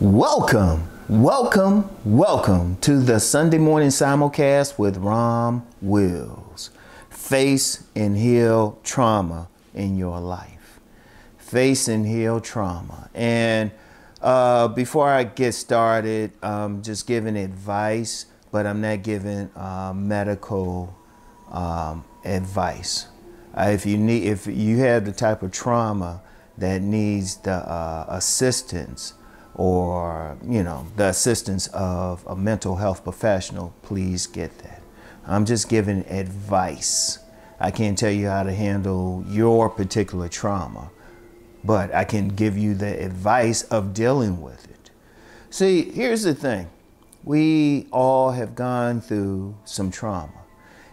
Welcome to the Sunday morning simulcast with Rom Wills. Face and heal trauma in your life. Face and heal trauma. And before I get started, I'm just giving advice, but I'm not giving medical advice. If you have the type of trauma that needs the assistance, or the assistance of a mental health professional, please get that. I'm just giving advice. I can't tell you how to handle your particular trauma, but I can give you the advice of dealing with it. See, here's the thing. We all have gone through some trauma.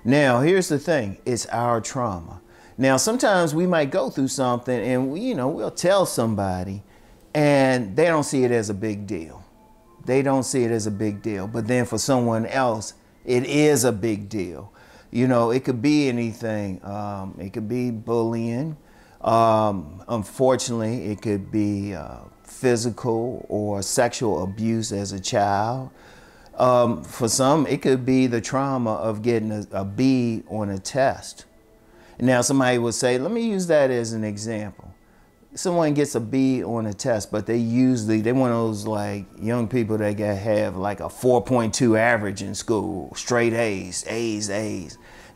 Now, here's the thing. It's our trauma. Now, sometimes we might go through something and we'll tell somebody, and they don't see it as a big deal. They don't see it as a big deal. But then for someone else, it is a big deal. It could be anything. It could be bullying. Unfortunately, it could be physical or sexual abuse as a child. For some, it could be the trauma of getting a B on a test. Now, somebody would say, let me use that as an example. Someone gets a B on a test, but they're one of those like young people that have like a 4.2 average in school, straight A's.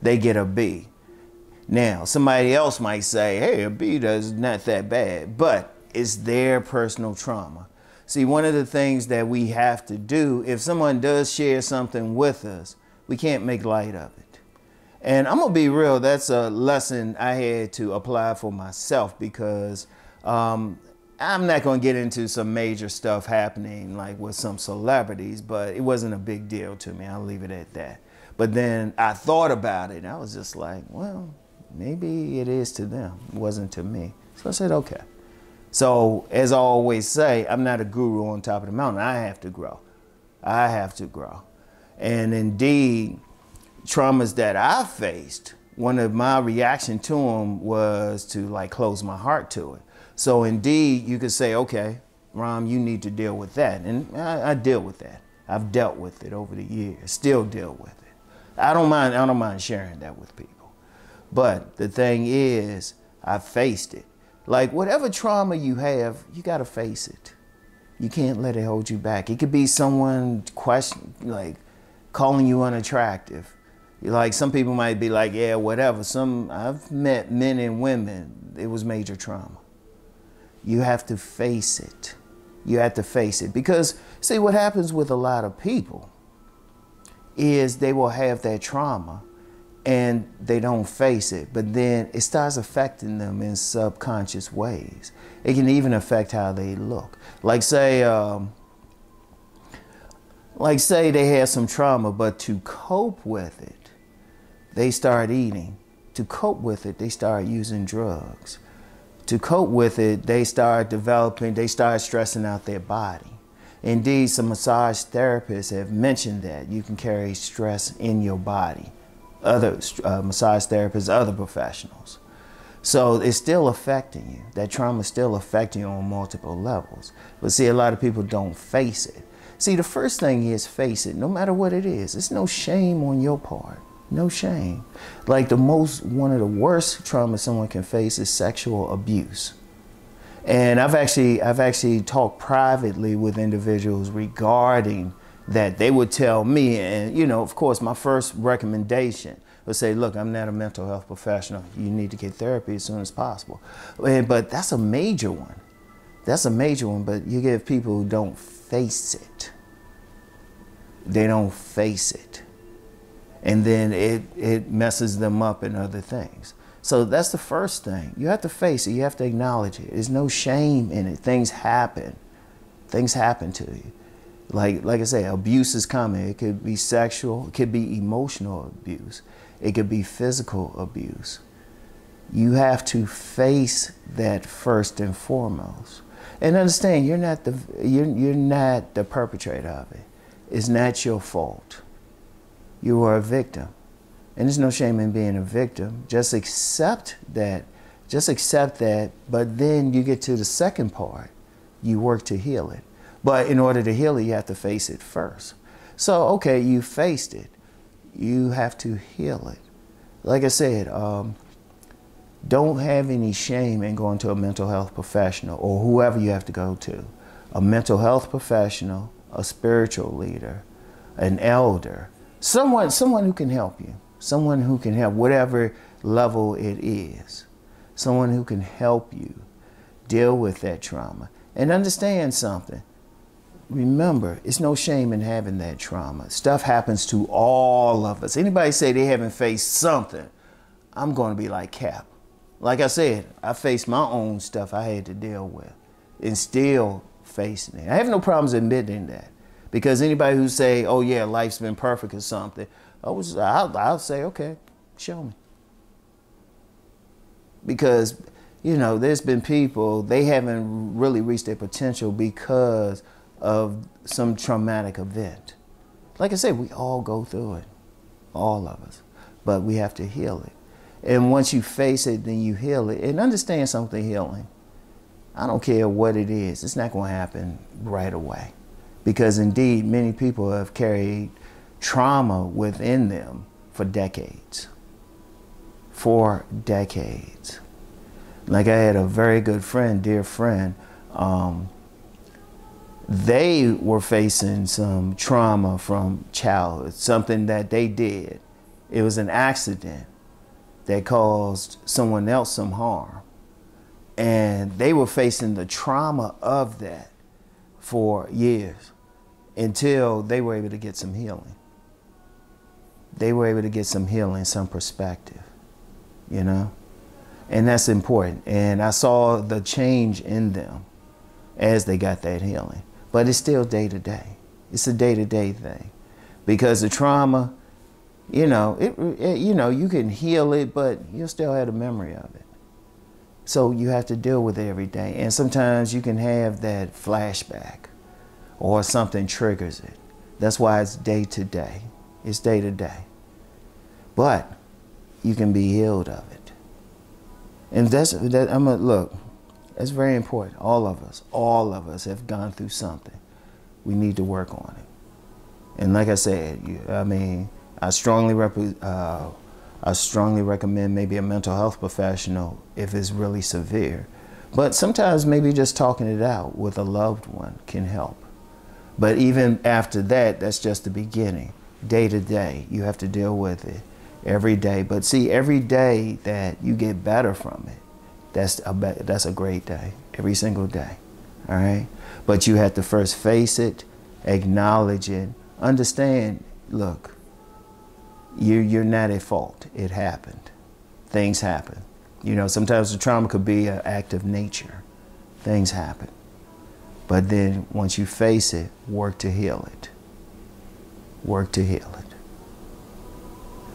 They get a B. Now, somebody else might say, hey, a B is not that bad, but it's their personal trauma. See, one of the things that we have to do, if someone does share something with us, we can't make light of it. And I'm gonna be real, that's a lesson I had to apply for myself, because I'm not going to get into some major stuff happening like with some celebrities, but it wasn't a big deal to me. I'll leave it at that. But then I thought about it and I was just like, well, maybe it is to them. It wasn't to me. So I said, okay. So as I always say, I'm not a guru on top of the mountain. I have to grow. I have to grow. And indeed, traumas that I faced, one of my reaction to them was to like close my heart to it. So indeed, you could say, okay, Rom, you need to deal with that. And I deal with that. I've dealt with it over the years, still deal with it. I don't mind sharing that with people. But the thing is, I faced it. Like whatever trauma you have, you got to face it. You can't let it hold you back. It could be someone calling you unattractive. Like some people might be like, yeah, whatever. I've met men and women, it was major trauma. You have to face it. You have to face it. Because, see, what happens with a lot of people is they will have that trauma and they don't face it. But then it starts affecting them in subconscious ways. It can even affect how they look. Like say they had some trauma, but to cope with it, they start eating. To cope with it, they start using drugs. To cope with it, they start stressing out their body. Indeed, some massage therapists have mentioned that you can carry stress in your body. Other massage therapists, other professionals. So it's still affecting you. That trauma is still affecting you on multiple levels. But see, a lot of people don't face it. See, the first thing is face it, no matter what it is. There's no shame on your part. No shame. Like one of the worst traumas someone can face is sexual abuse. And I've actually talked privately with individuals regarding that. They would tell me, and of course, my first recommendation would say, look, I'm not a mental health professional. You need to get therapy as soon as possible. But that's a major one. That's a major one, but you get people who don't face it. They don't face it. And then it messes them up in other things. So that's the first thing. You have to face it. You have to acknowledge it. There's no shame in it. Things happen. Things happen to you. Like I say, abuse is common. It could be sexual. It could be emotional abuse. It could be physical abuse. You have to face that first and foremost. And understand, you're not the perpetrator of it. It's not your fault. You are a victim. And there's no shame in being a victim. Just accept that. Just accept that. But then you get to the second part. You work to heal it. But in order to heal it, you have to face it first. So, okay, you faced it. You have to heal it. Like I said, don't have any shame in going to a mental health professional or whoever you have to go to. A mental health professional, a spiritual leader, an elder, someone who can help you, someone who can help whatever level it is, someone who can help you deal with that trauma. And understand something. Remember, it's no shame in having that trauma. Stuff happens to all of us. Anybody say they haven't faced something, I'm going to be like Cap. Like I said, I faced my own stuff I had to deal with and still facing it. I have no problems admitting that, because anybody who say, oh yeah, life's been perfect or something, I'll say, okay, show me. Because, you know, there's been people, they haven't really reached their potential because of some traumatic event. Like I said, we all go through it, all of us, but we have to heal it. And once you face it, then you heal it. And understand something, healing, I don't care what it is, it's not going to happen right away. Because indeed, many people have carried trauma within them for decades. For decades. Like I had a very good friend, dear friend, they were facing some trauma from childhood, something that they did. It was an accident that caused someone else some harm. And they were facing the trauma of that for years until they were able to get some healing. They were able to get some healing, some perspective, you know? And that's important. And I saw the change in them as they got that healing. But it's still day to day. It's a day-to-day thing. Because the trauma, you know, you can heal it, but you'll still have the memory of it. So you have to deal with it every day. And sometimes you can have that flashback or something triggers it. That's why it's day to day. It's day to day. But you can be healed of it. And look, that's very important. All of us have gone through something. We need to work on it. And like I said, I strongly recommend maybe a mental health professional if it's really severe. But sometimes maybe just talking it out with a loved one can help. But even after that, that's just the beginning. Day to day, you have to deal with it every day. But see, every day that you get better from it, that's a great day, every single day, all right? But you have to first face it, acknowledge it, understand, look, you're not at fault. It happened. Things happen. You know, sometimes the trauma could be an act of nature. Things happen. But then once you face it, work to heal it. Work to heal it.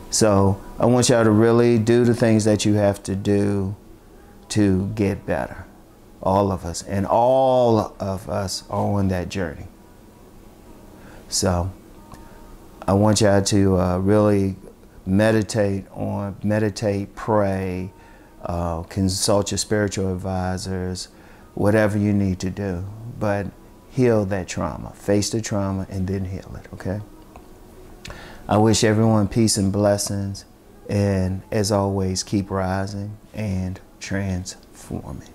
So I want y'all to really do the things that you have to do to get better. All of us. And all of us are on that journey. So I want y'all to really meditate, pray, consult your spiritual advisors, whatever you need to do. But heal that trauma. Face the trauma and then heal it, okay? I wish everyone peace and blessings. And as always, keep rising and transforming.